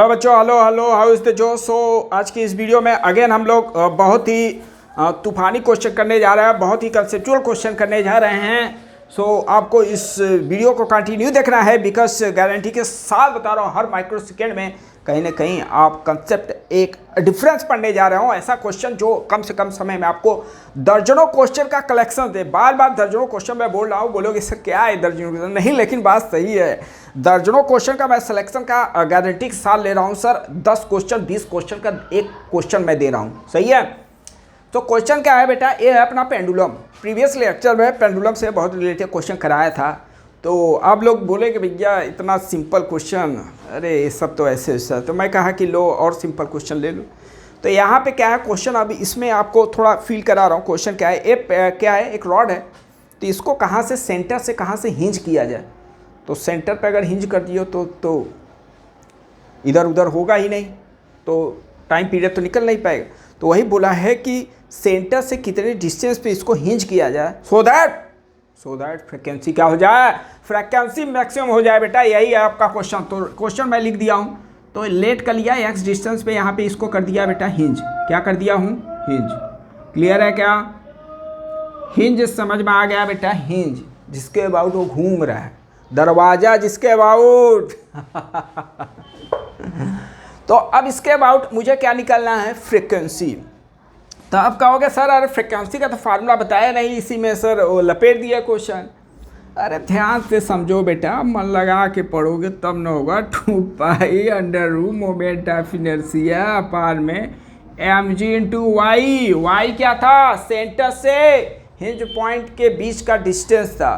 Hello बच्चों, hello hello, how is the जो। सो आज की इस वीडियो में अगेन हम लोग बहुत ही तूफानी क्वेश्चन करने जा रहे हैं, बहुत ही कंसेप्चुअल क्वेश्चन करने जा रहे हैं। सो आपको इस वीडियो को कंटिन्यू देखना है, बिकॉज गारंटी के साथ बता रहा हूँ हर माइक्रो सेकेंड में कहीं ना कहीं आप कंसेप्ट एक डिफरेंस पढ़ने जा रहे हो। ऐसा क्वेश्चन जो कम से कम समय में आपको दर्जनों क्वेश्चन का कलेक्शन दे। बार बार दर्जनों क्वेश्चन मैं बोल रहा हूँ, बोलोगे सर क्या है दर्जनों क्वेश्चन, नहीं, लेकिन बात सही है। दर्जनों क्वेश्चन का मैं सिलेक्शन का गारंटी के साथ ले रहा हूँ सर। 10 क्वेश्चन 20 क्वेश्चन का एक क्वेश्चन मैं दे रहा हूँ, सही है। तो क्वेश्चन क्या है बेटा, ये है अपना पेंडुलम। प्रीवियस लेक्चर में पेंडुलम से बहुत रिलेटेड क्वेश्चन कराया था। तो आप लोग बोले कि भैया इतना सिंपल क्वेश्चन, अरे ये सब तो ऐसे ऐसा, तो मैं कहा कि लो और सिंपल क्वेश्चन ले लो। तो यहाँ पे क्या है क्वेश्चन, अभी इसमें आपको थोड़ा फील करा रहा हूँ। क्वेश्चन क्या है, क्या है, एक रॉड है, तो इसको कहाँ से, सेंटर से कहाँ से हिंज किया जाए। तो सेंटर पे अगर हिंज कर दियो तो इधर उधर होगा ही नहीं, तो टाइम पीरियड तो निकल नहीं पाएगा। तो वही बोला है कि सेंटर से कितने डिस्टेंस पे इसको हिंज किया जाए, सो दैट फ्रिक्वेंसी क्या हो जाए, फ्रिक्वेंसी मैक्सिमम हो जाए। बेटा यही है आपका क्वेश्चन। तो क्वेश्चन मैं लिख दिया हूँ, तो लेट कर लिया एक्स डिस्टेंस पे, यहाँ पे इसको कर दिया बेटा हिंज। क्या कर दिया हूँ, हिंज। क्लियर है क्या, हिंज समझ में आ गया बेटा, हिंज जिसके अबाउट वो घूम रहा है, दरवाजा जिसके अबाउट तो अब इसके अबाउट मुझे क्या निकालना है, फ्रिक्वेंसी। तो आप कहोगे सर अरे फ्रिक्वेंसी का तो फार्मूला बताया नहीं, इसी में सर वो लपेट दिया क्वेश्चन। अरे ध्यान से समझो बेटा, मन लगा के पढ़ोगे तब न होगा। 2 under root moment of inertia अपान में mg इंटू वाई। वाई क्या था, सेंटर से हिंज पॉइंट के बीच का डिस्टेंस था।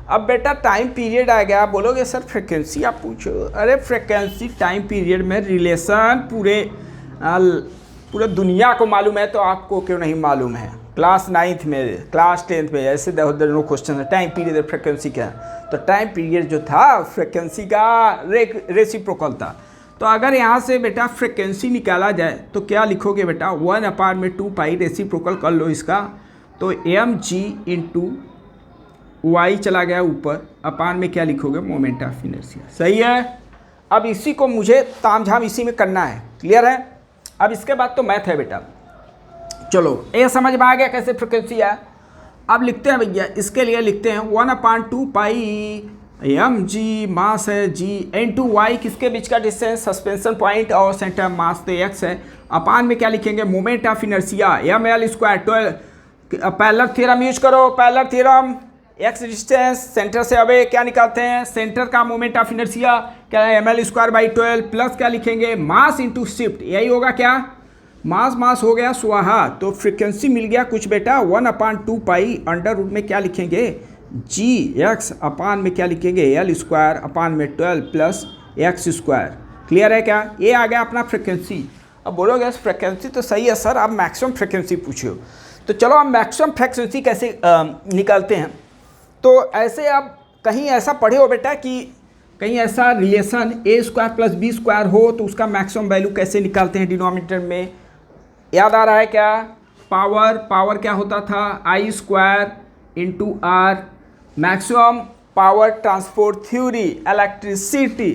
अब बेटा टाइम पीरियड आ गया, बोलोगे सर फ्रिक्वेंसी आप पूछो। अरे फ्रिक्वेंसी टाइम पीरियड में रिलेशन पूरे दुनिया को मालूम है, तो आपको क्यों नहीं मालूम है। क्लास 9th में, क्लास 10th में ऐसे दर्जनों क्वेश्चन है, टाइम पीरियड फ्रिक्वेंसी क्या है। तो टाइम पीरियड जो था फ्रिक्वेंसी का रेसिप्रोकल था। तो अगर यहाँ से बेटा फ्रिक्वेंसी निकाला जाए तो क्या लिखोगे बेटा, 1/2 रेसिप्रोकल कर लो इसका। तो mg इंटू वाई चला गया ऊपर, अपान में क्या लिखोगे, मोमेंट ऑफ इनर्शिया। सही है। अब इसी को मुझे तामझाम इसी में करना है, क्लियर है। अब इसके बाद तो मैथ है बेटा। चलो ये समझ में आ गया कैसे फ्रिक्वेंसी है। अब लिखते हैं भैया, इसके लिए लिखते हैं 1/2 mg मास है g इंटू वाई, किसके बीच का डिस्टेंस, सस्पेंशन पॉइंट और सेंटर मास तो x है। अपान में क्या लिखेंगे, moment of inertia ml square 12। Parallel theorem use करो, parallel theorem. X distance centre से अबे क्या निकालते हैं, सेंटर का मोमेंट ऑफ इनर्शिया क्या है, ml/12 प्लस क्या लिखेंगे, मास इंटू शिफ्ट। यही होगा क्या, मास हो गया स्वाहा। तो फ्रिक्वेंसी मिल गया कुछ बेटा 1/2 अंडर रूट में क्या लिखेंगे, gx अपान में क्या लिखेंगे, l² अपान में 12 प्लस x²। क्लियर है क्या, ये आ गया अपना फ्रिक्वेंसी। अब बोलोगे फ्रिक्वेंसी तो सही है सर, आप मैक्सिमम फ्रिक्वेंसी पूछो। तो चलो हम मैक्सिमम फ्रिक्वेंसी कैसे निकालते हैं। तो ऐसे आप कहीं ऐसा पढ़े हो बेटा कि कहीं ऐसा रिलेशन a² प्लस b² हो, तो उसका मैक्सिमम वैल्यू कैसे निकालते हैं डिनोमिनेटर में, याद आ रहा है क्या। पावर क्या होता था, I² into R। Maximum power transport theory, electricity,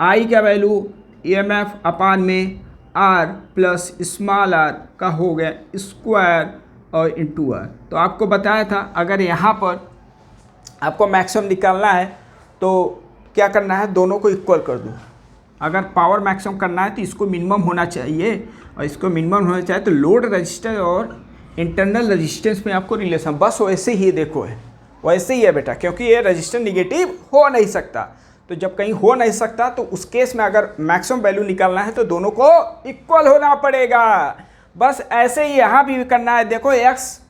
I का वैल्यू EMF अपान में R प्लस स्मॉल r का हो गया स्क्वायर और इंटू R। तो आपको बताया था अगर यहाँ पर आपको मैक्सिमम निकालना है तो क्या करना है, दोनों को इक्वल कर दो। अगर पावर मैक्सिमम करना है तो इसको मिनिमम होना चाहिए और इसको मिनिमम होना चाहिए। तो लोड रजिस्टेंस और इंटरनल रजिस्टेंस में आपको रिलेशन बस वैसे ही देखो है, वैसे ही है बेटा, क्योंकि ये रजिस्टेंस निगेटिव हो नहीं सकता। तो जब कहीं हो नहीं सकता तो उस केस में अगर मैक्सिमम वैल्यू निकालना है तो दोनों को इक्वल होना पड़ेगा। बस ऐसे ही यहाँ भी करना है। देखो एक्स,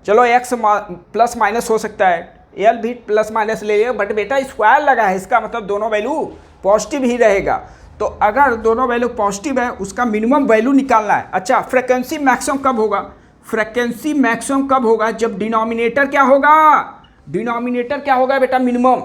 चलो x प्लस माइनस हो सकता है, एल भी प्लस माइनस ले लिया, बट बेटा स्क्वायर लगा है, इसका मतलब दोनों वैल्यू पॉजिटिव ही रहेगा। तो अगर दोनों वैल्यू पॉजिटिव है उसका मिनिमम वैल्यू निकालना है। अच्छा, फ्रिक्वेंसी मैक्सिमम कब होगा, फ्रिक्वेंसी मैक्सिमम कब होगा, जब डिनोमिनेटर क्या होगा, डिनोमिनेटर क्या होगा बेटा, मिनिमम।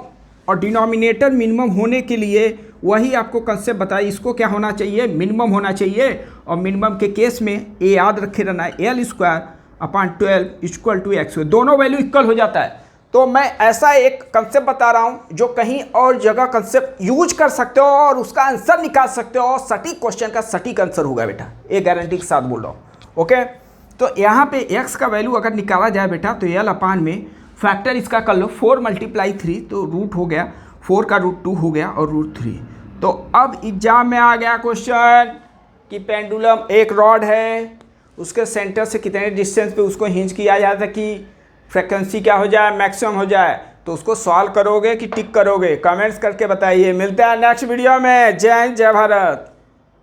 और डिनोमिनेटर मिनिमम होने के लिए वही आपको कंसेप्ट बताइए, इसको क्या होना चाहिए, मिनिमम होना चाहिए। और मिनिमम के केस में ये याद रखे रहना है, l² upon 12 equal to x। दोनों वैल्यू इक्वल हो जाता है तो मैं ऐसा एक कंसेप्ट बता रहा हूं जो कहीं और जगह कंसेप्ट यूज कर सकते हो और उसका आंसर निकाल सकते हो और सटीक क्वेश्चन का सटीक आंसर होगा बेटा, एक गारंटी के साथ बोल रहा हूं। ओके, तो यहाँ पे x का वैल्यू अगर निकाला जाए बेटा तो एल अपान में फैक्टर इसका कर लो 4 × 3, तो रूट हो गया 4 का रूट 2 हो गया और रूट 3। तो अब एग्जाम में आ गया क्वेश्चन कि पेंडुलम एक रॉड है, उसके सेंटर से कितने डिस्टेंस पे उसको हिंज किया जाता है कि फ्रिक्वेंसी क्या हो जाए, मैक्सिमम हो जाए। तो उसको सॉल्व करोगे कि टिक करोगे, कमेंट्स करके बताइए। मिलते हैं नेक्स्ट वीडियो में। जय हिंद, जय भारत।